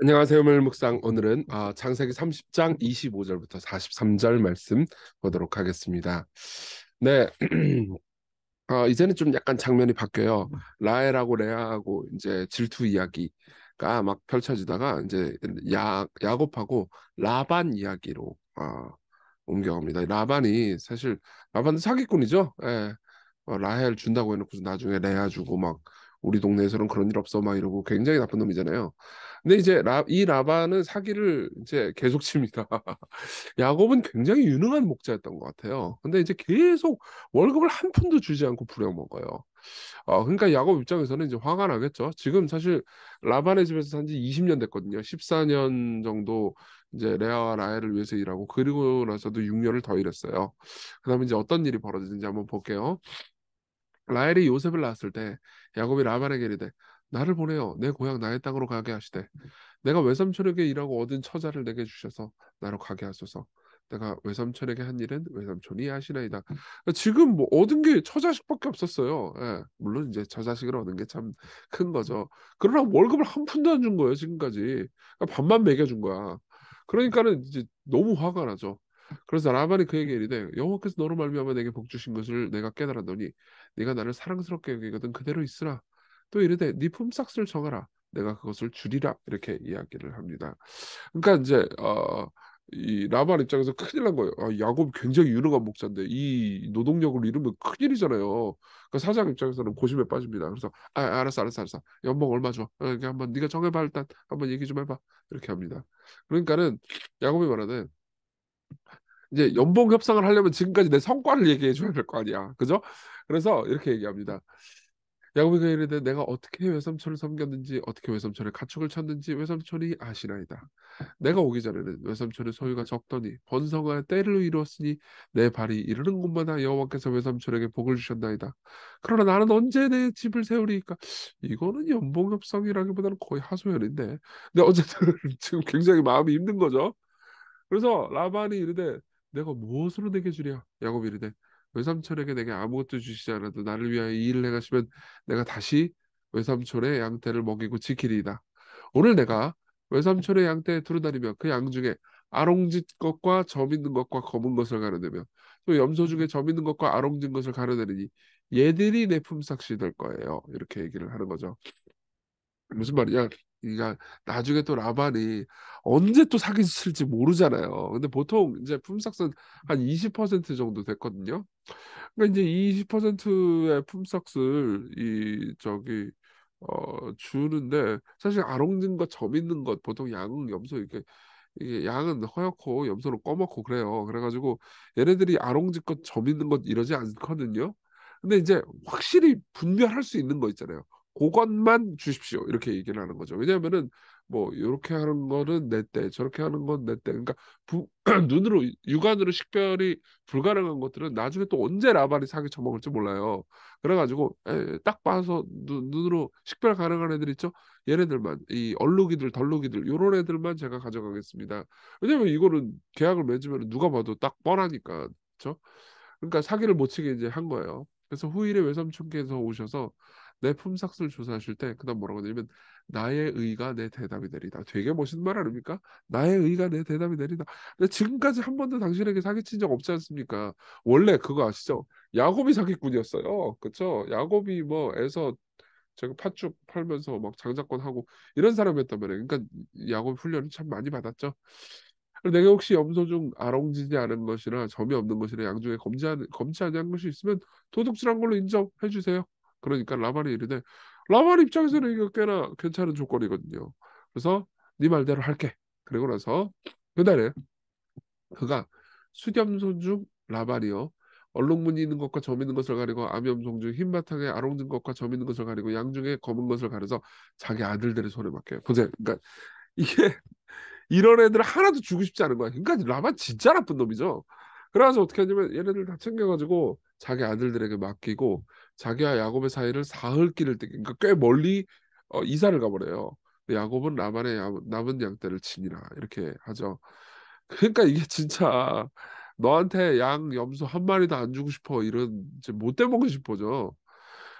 안녕하세요, 물묵상. 오늘은 창세기 30장 25절부터 43절 말씀 보도록 하겠습니다. 네, 이제는 좀 약간 장면이 바뀌어요. 라헬하고 레아하고 이제 질투 이야기가 막 펼쳐지다가 이제 야곱하고 라반 이야기로 옮겨갑니다. 라반은 사기꾼이죠. 예. 라헬 준다고 해놓고 나중에 레아 주고 막 우리 동네에서는 그런 일 없어 막 이러고 굉장히 나쁜 놈이잖아요. 근데 이제 이 라반은 사기를 이제 계속 칩니다. 야곱은 굉장히 유능한 목자였던 것 같아요. 근데 이제 계속 월급을 한 푼도 주지 않고 부려먹어요. 그러니까 야곱 입장에서는 이제 화가 나겠죠. 지금 사실 라반의 집에서 산지 20년 됐거든요. 14년 정도 이제 레아와 라헬을 위해서 일하고 그리고 나서도 6년을 더 일했어요. 그다음에 이제 어떤 일이 벌어지는지 한번 볼게요. 라헬이 요셉을 낳았을 때 야곱이 라반에게 이르되 나를 보내어 내 고향 나의 땅으로 가게 하시되 내가 외삼촌에게 일하고 얻은 처자를 내게 주셔서 나로 가게 하소서. 내가 외삼촌에게 한 일은 외삼촌이 하시나이다. 그러니까 지금 뭐 얻은 게 처자식밖에 없었어요. 예, 물론 이제 처자식을 얻은 게 참 큰 거죠. 그러나 월급을 한 푼도 안 준 거예요, 지금까지. 그러니까 밥만 먹여준 거야. 그러니까는 이제 너무 화가 나죠. 그래서 라반이 그에게 이르되 여호와께서 너로 말미암아 내게 복 주신 것을 내가 깨달았노니 네가 나를 사랑스럽게 여기거든 그대로 있으라. 또 이르되 네 품삯을 정하라. 내가 그것을 줄이라 이렇게 이야기를 합니다. 그러니까 이제 이 라반 입장에서 큰일 난 거예요. 야곱이 굉장히 유능한 목자인데 이 노동력을 잃으면 큰일이잖아요. 그러니까 사장 입장에서는 고심에 빠집니다. 그래서 알았어. 연봉 얼마 줘? 이렇게 한번 네가 정해봐 일단 한번 얘기 좀 해봐 이렇게 합니다. 그러니까는 야곱이 말하는 이제 연봉 협상을 하려면 지금까지 내 성과를 얘기해 줘야 될 거 아니야. 그죠? 그래서 이렇게 얘기합니다. 야곱이가 이르되 내가 어떻게 외삼촌을 섬겼는지 어떻게 외삼촌의 가축을 쳤는지 외삼촌이 아시나이다. 내가 오기 전에는 외삼촌의 소유가 적더니 번성하여 때를 이루었으니 내 발이 이르는 곳마다 여호와께서 외삼촌에게 복을 주셨나이다. 그러나 나는 언제 내 집을 세우리이까? 이거는 연봉 협상이라기보다는 거의 하소연인데. 근데 어쨌든 지금 굉장히 마음이 힘든 거죠. 그래서 라반이 이르되 내가 무엇으로 내게 주랴? 야곱이 이르되 외삼촌에게 내게 아무것도 주시지 않아도 나를 위하여 이 일을 행하시면 내가 다시 외삼촌의 양떼를 먹이고 지키리이다. 오늘 내가 외삼촌의 양떼에 두루다니며 그 양 중에 아롱짓 것과 점 있는 것과 검은 것을 가려내며 또 염소 중에 점 있는 것과 아롱진 것을 가려내리니 얘들이 내 품삯이 될 거예요. 이렇게 얘기를 하는 거죠. 무슨 말이냐? 그러니까 나중에 또 라반이 언제 또 사기 칠지 모르잖아요. 근데 보통 이제 품삯은 한 20% 정도 됐거든요. 그러니까 이제 20%의 품삯을 주는데 사실 아롱진 것, 점 있는 것 보통 양, 염소 이렇게 이게 양은 허옇고 염소는 검었고 그래요. 그래가지고 얘네들이 아롱짓것 점 있는 것 이러지 않거든요. 근데 이제 확실히 분별할 수 있는 거 있잖아요. 그것만 주십시오. 이렇게 얘기를 하는 거죠. 왜냐하면은 뭐 이렇게 하는 거는 내 때, 저렇게 하는 건 내 때. 그러니까 눈으로 육안으로 식별이 불가능한 것들은 나중에 또 언제 라발이 사기 쳐먹을지 몰라요. 그래가지고 딱 봐서 눈으로 식별 가능한 애들 있죠. 얘네들만 이 얼룩이들 덜룩이들 요런 애들만 제가 가져가겠습니다. 왜냐면 이거는 계약을 맺으면 누가 봐도 딱 뻔하니까 그렇죠? 그러니까 사기를 못 치게 이제 한 거예요. 그래서 후일에 외삼촌께서 오셔서 내 품삯을 조사하실 때 그다음 뭐라고 하냐면 나의 의가 내 대답이 되리다. 되게 멋있는 말 아닙니까? 나의 의가 내 대답이 되리다. 근데 지금까지 한 번도 당신에게 사기친 적 없지 않습니까? 원래 그거 아시죠? 야곱이 사기꾼이었어요. 그렇죠? 야곱이 뭐 에서 제가 팥죽 팔면서 막 장자권 하고 이런 사람이었단 말이에요. 그러니까 야곱 훈련을 참 많이 받았죠. 내가 혹시 염소 중 아롱지지 않은 것이나 점이 없는 것이나 양 중에 검지 아니한 것이 있으면 도둑질한 걸로 인정해 주세요. 그러니까 라반이 이르되 라반 입장에서는 이거 꽤나 괜찮은 조건이거든요. 그래서 네 말대로 할게. 그리고 나서 그날에 그가 수염손 중 라반이요 얼룩무늬 있는 것과 점 있는 것을 가리고 암염손 중 흰바탕에 아롱진 것과 점 있는 것을 가리고 양 중에 검은 것을 가려서 자기 아들들의 손에 맡겨요. 보세요. 그러니까 이게 이런 애들 하나도 주고 싶지 않은 거야. 그러니까 라반 진짜 나쁜 놈이죠. 그래서 어떻게 하냐면 얘네들 다 챙겨가지고 자기 아들들에게 맡기고 자기와 야곱의 사이를 사흘 길을 때 그러니까 꽤 멀리 이사를 가버려요. 야곱은 라반의 남은 양떼를 치니라 이렇게 하죠. 그러니까 이게 진짜 너한테 양, 염소 한 마리도 안 주고 싶어 이런 이제 못돼 먹고 싶어져.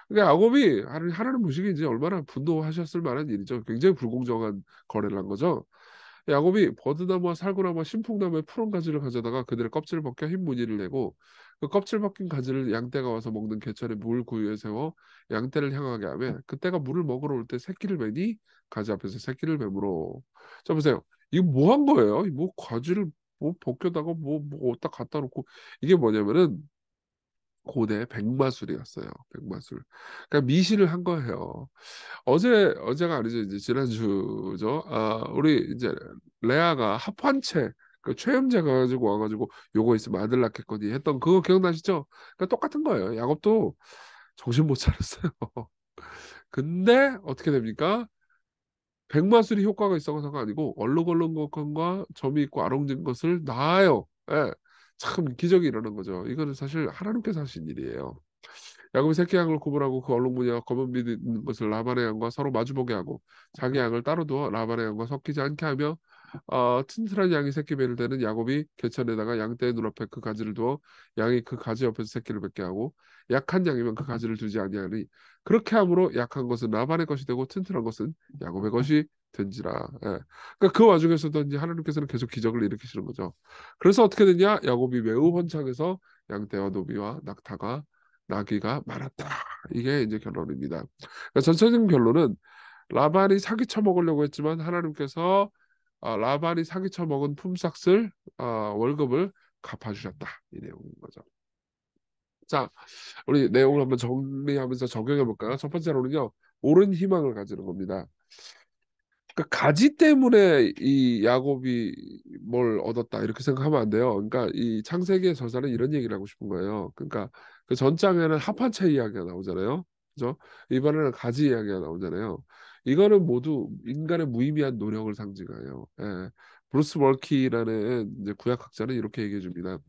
그러니까 야곱이 하나님 보시기에 이제 얼마나 분노하셨을 만한 일이죠. 굉장히 불공정한 거래를 한 거죠. 야곱이 버드나무와 살구나무와 신풍나무의 푸른 가지를 가져다가 그들의 껍질을 벗겨 흰 무늬를 내고 그 껍질 벗긴 가지를 양떼가 와서 먹는 개천의 물 구유에 세워 양떼를 향하게 하며 그때가 물을 먹으러 올 때 새끼를 매니 가지 앞에서 새끼를 매물어. 자 보세요. 이거 뭐 한 거예요? 뭐 가지를 뭐 벗겨다가 뭐 어디다 갖다 놓고 이게 뭐냐면은 고대 백마술이었어요. 백마술. 그러니까 미신을 한 거예요. 어제가 아니죠. 이제 지난주죠. 우리 이제 레아가 합환체 그 최음제 가지고 와가지고 요거 있으면 아들 낳겠거니 했던 그거 기억나시죠? 그러니까 똑같은 거예요. 야곱도 정신 못 차렸어요. 근데 어떻게 됩니까? 백마술이 효과가 있어서가 아니고 얼룩얼룩한 것과 점이 있고 아롱진 것을 낳아요. 예. 참 기적이 일어난 거죠. 이거는 사실 하나님께서 하신 일이에요. 야곱이 새끼 양을 구분하고 그 얼룩무늬와 검은 빛 있는 것을 라반의 양과 서로 마주보게 하고 자기 양을 따로 두어 라반의 양과 섞이지 않게 하며 튼튼한 양이 새끼 배를 대는 야곱이 개천에다가 양떼의 눈앞에 그 가지를 두어 양이 그 가지 옆에서 새끼를 뱉게 하고 약한 양이면 그 가지를 두지 아니하니 그렇게 함으로 약한 것은 라반의 것이 되고 튼튼한 것은 야곱의 것이 된지라. 예. 그러니까 그 와중에서도 이제 하나님께서는 계속 기적을 일으키시는 거죠. 그래서 어떻게 됐냐? 야곱이 매우 번창해서 양떼와 노비와 낙타가 나귀가 많았다. 이게 이제 결론입니다. 그러니까 전체적인 결론은 라반이 사기쳐 먹으려고 했지만 하나님께서 라반이 사기쳐 먹은 품삯을 월급을 갚아주셨다. 이 내용인 거죠. 자, 우리 내용을 한번 정리하면서 적용해 볼까요? 첫 번째로는요, 옳은 희망을 가지는 겁니다. 그 가지 때문에 이 야곱이 뭘 얻었다 이렇게 생각하면 안 돼요. 그러니까 이 창세기의 저자는 이런 얘기를 하고 싶은 거예요. 그러니까 그 전장에는 합한채 이야기가 나오잖아요. 그죠? 이번에는 가지 이야기가 나오잖아요. 이거는 모두 인간의 무의미한 노력을 상징해요. 예. 브루스 월키라는 이제 구약학자는 이렇게 얘기해 줍니다.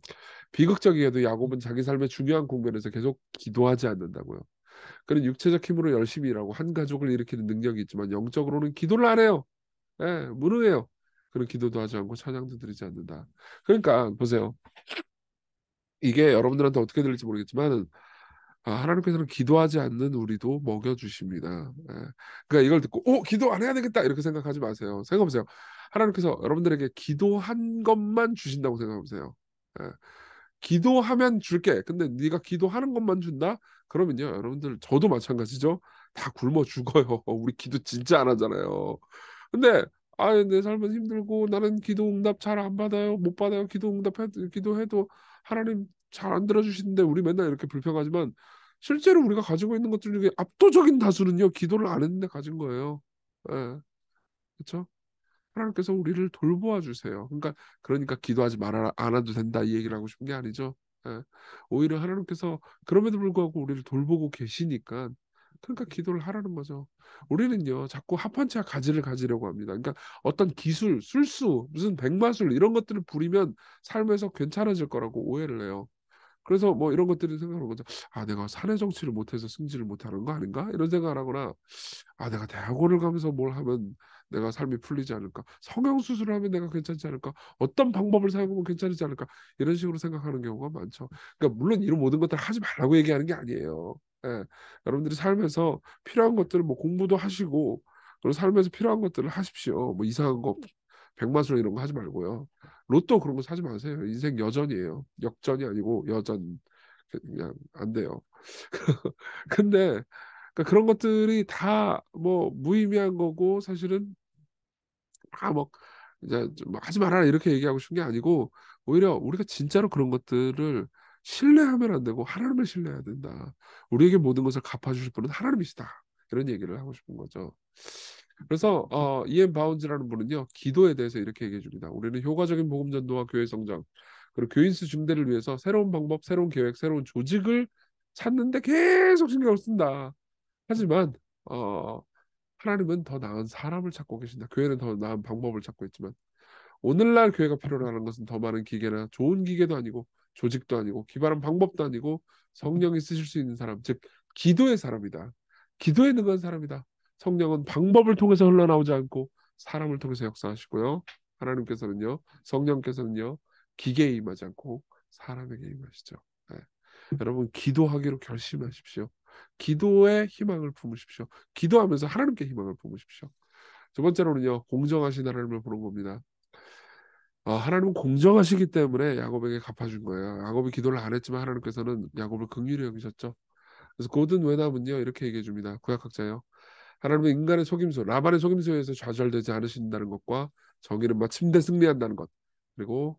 비극적이게도 야곱은 자기 삶의 중요한 국면에서 계속 기도하지 않는다고요. 그는 육체적 힘으로 열심히 일하고 한 가족을 일으키는 능력이 있지만 영적으로는 기도를 안 해요. 예, 무능해요. 그런 기도도 하지 않고 찬양도 드리지 않는다. 그러니까 보세요. 이게 여러분들한테 어떻게 들릴지 모르겠지만 하나님께서는 기도하지 않는 우리도 먹여주십니다. 예. 그러니까 이걸 듣고 기도 안 해야 되겠다 이렇게 생각하지 마세요. 생각해보세요. 하나님께서 여러분들에게 기도한 것만 주신다고 생각해보세요. 예. 기도하면 줄게. 근데 네가 기도하는 것만 준다? 그러면요, 여러분들 저도 마찬가지죠. 다 굶어 죽어요. 우리 기도 진짜 안 하잖아요. 근데 내 삶은 힘들고 나는 기도 응답 잘 안 받아요. 못 받아요. 기도해도 하나님 잘 안 들어주시는데 우리 맨날 이렇게 불평하지만 실제로 우리가 가지고 있는 것들 중에 압도적인 다수는요, 기도를 안 했는데 가진 거예요. 예, 그렇죠? 하나님께서 우리를 돌보아 주세요. 그러니까 기도하지 말아 안 해도 된다 이 얘기를 하고 싶은 게 아니죠. 예. 오히려 하나님께서 그럼에도 불구하고 우리를 돌보고 계시니까 그러니까 기도를 하라는 거죠. 우리는요 자꾸 합한채와 가지를 가지려고 합니다. 그러니까 어떤 기술, 술수, 무슨 백마술 이런 것들을 부리면 삶에서 괜찮아질 거라고 오해를 해요. 그래서 뭐 이런 것들을 생각하는 거죠. 내가 사내 정치를 못해서 승진을 못하는 거 아닌가? 이런 생각을 하거나 내가 대학원을 가면서 뭘 하면 내가 삶이 풀리지 않을까? 성형 수술을 하면 내가 괜찮지 않을까? 어떤 방법을 사용하면 괜찮지 않을까? 이런 식으로 생각하는 경우가 많죠. 그러니까 물론 이런 모든 것들을 하지 말라고 얘기하는 게 아니에요. 예. 여러분들이 살면서 필요한 것들을 뭐 공부도 하시고 그리고 살면서 필요한 것들을 하십시오. 뭐 이상한 거 백마술 이런 거 하지 말고요. 로또 그런 거 사지 마세요. 인생 여전이에요. 역전이 아니고 여전. 그냥 안 돼요. 근데 그러니까 그런 것들이 다 뭐 무의미한 거고 사실은 다뭐 이제 좀 하지 말아라 이렇게 얘기하고 싶은 게 아니고 오히려 우리가 진짜로 그런 것들을 신뢰하면 안 되고 하나님을 신뢰해야 된다. 우리에게 모든 것을 갚아주실 분은 하나님이시다. 이런 얘기를 하고 싶은 거죠. 그래서 이엔 바운즈라는 분은요 기도에 대해서 이렇게 얘기해 줍니다. 우리는 효과적인 복음 전도와 교회 성장 그리고 교인 수 중대를 위해서 새로운 방법, 새로운 계획, 새로운 조직을 찾는데 계속 신경을 쓴다. 하지만 어, 하나님은 더 나은 사람을 찾고 계신다. 교회는 더 나은 방법을 찾고 있지만 오늘날 교회가 필요로 하는 것은 더 많은 기계나 좋은 기계도 아니고 조직도 아니고 기발한 방법도 아니고 성령이 쓰실 수 있는 사람, 즉 기도의 사람이다. 기도에 능한 사람이다. 성령은 방법을 통해서 흘러나오지 않고 사람을 통해서 역사하시고요. 하나님께서는요, 성령께서는요, 기계에 임하지 않고 사람에게 임하시죠. 네. 여러분 기도하기로 결심하십시오. 기도에 희망을 품으십시오. 기도하면서 하나님께 희망을 품으십시오. 두 번째로는요, 공정하신 하나님을 보는 겁니다. 하나님은 공정하시기 때문에 야곱에게 갚아준 거예요. 야곱이 기도를 안 했지만 하나님께서는 야곱을 긍휼히 여기셨죠. 그래서 고든 웨남은요 이렇게 얘기해 줍니다. 구약학자요. 하나님은 인간의 속임수, 라반의 속임수에서 좌절되지 않으신다는 것과 정의는 마침내 승리한다는 것, 그리고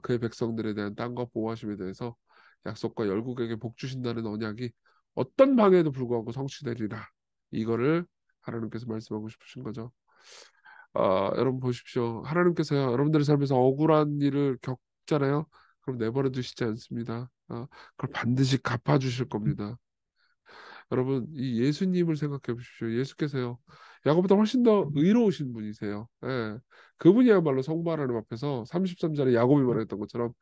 그의 백성들에 대한 땅과 보호하심에 대해서 약속과 열국에게 복 주신다는 언약이 어떤 방해에도 불구하고 성취되리라. 이거를 하나님께서 말씀하고 싶으신 거죠. 여러분 보십시오. 하나님께서요, 여러분들의 삶에서 억울한 일을 겪잖아요. 그럼 내버려 두시지 않습니다. 그걸 반드시 갚아주실 겁니다. 여러분, 이 예수님을 생각해 보십시오. 예수께서요, 야고보다 훨씬 더 의로우신 분이세요. 예. 그분이야말로 성부 하나님 앞에서 33절에 야곱이 말했던 것처럼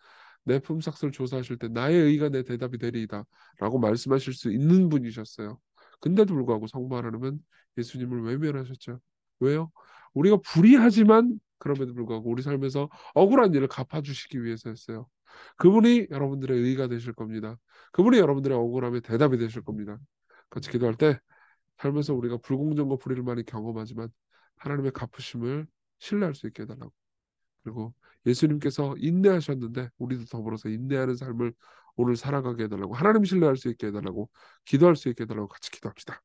내 품삯을 조사하실 때 나의 의가 내 대답이 되리이다 라고 말씀하실 수 있는 분이셨어요. 근데도 불구하고 성부 하나님은 예수님을 외면하셨죠. 왜요? 우리가 불의하지만 그럼에도 불구하고 우리 삶에서 억울한 일을 갚아주시기 위해서였어요. 그분이 여러분들의 의가 되실 겁니다. 그분이 여러분들의 억울함의 대답이 되실 겁니다. 같이 기도할 때 살면서 우리가 불공정과 불의를 많이 경험하지만 하나님의 갚으심을 신뢰할 수 있게 해달라고. 그리고 예수님께서 인내하셨는데 우리도 더불어서 인내하는 삶을 오늘 살아가게 해달라고, 하나님 신뢰할 수 있게 해달라고, 기도할 수 있게 해달라고 같이 기도합시다.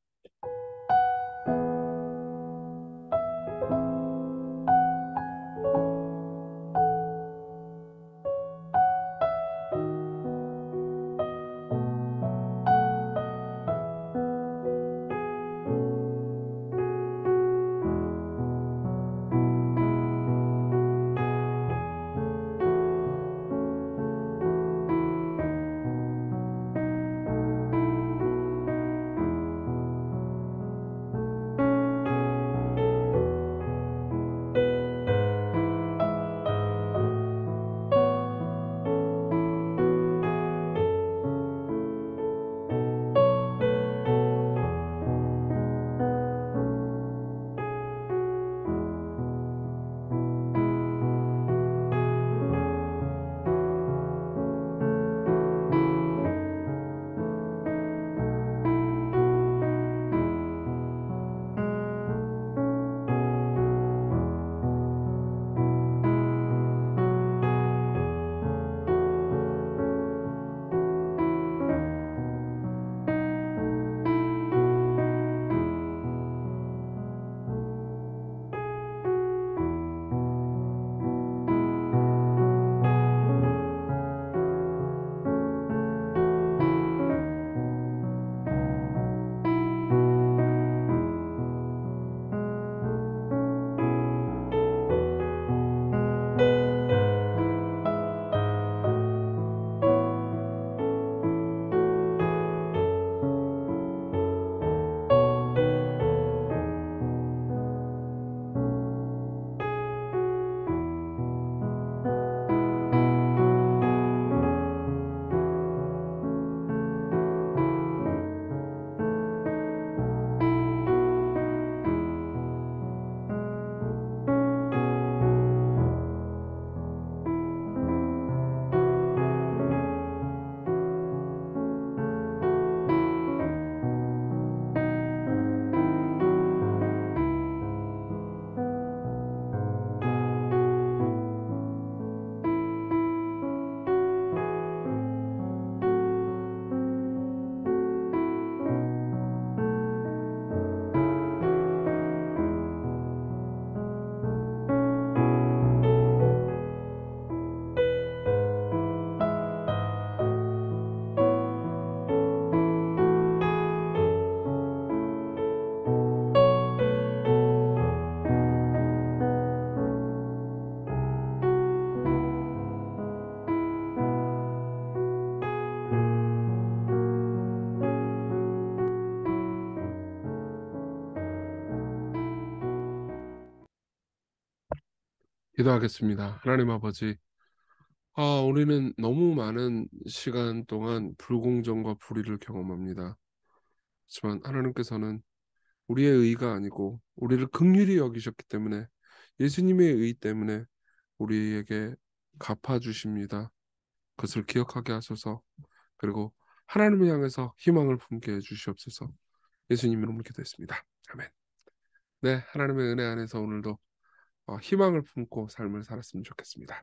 기도하겠습니다. 하나님 아버지, 우리는 너무 많은 시간 동안 불공정과 불의를 경험합니다. 하지만 하나님께서는 우리의 의가 아니고 우리를 긍휼히 여기셨기 때문에, 예수님의 의 때문에 우리에게 갚아주십니다. 그것을 기억하게 하소서. 그리고 하나님을 향해서 희망을 품게 해주시옵소서. 예수님 이름으로 기도했습니다. 아멘. 네, 하나님의 은혜 안에서 오늘도 희망을 품고 삶을 살았으면 좋겠습니다.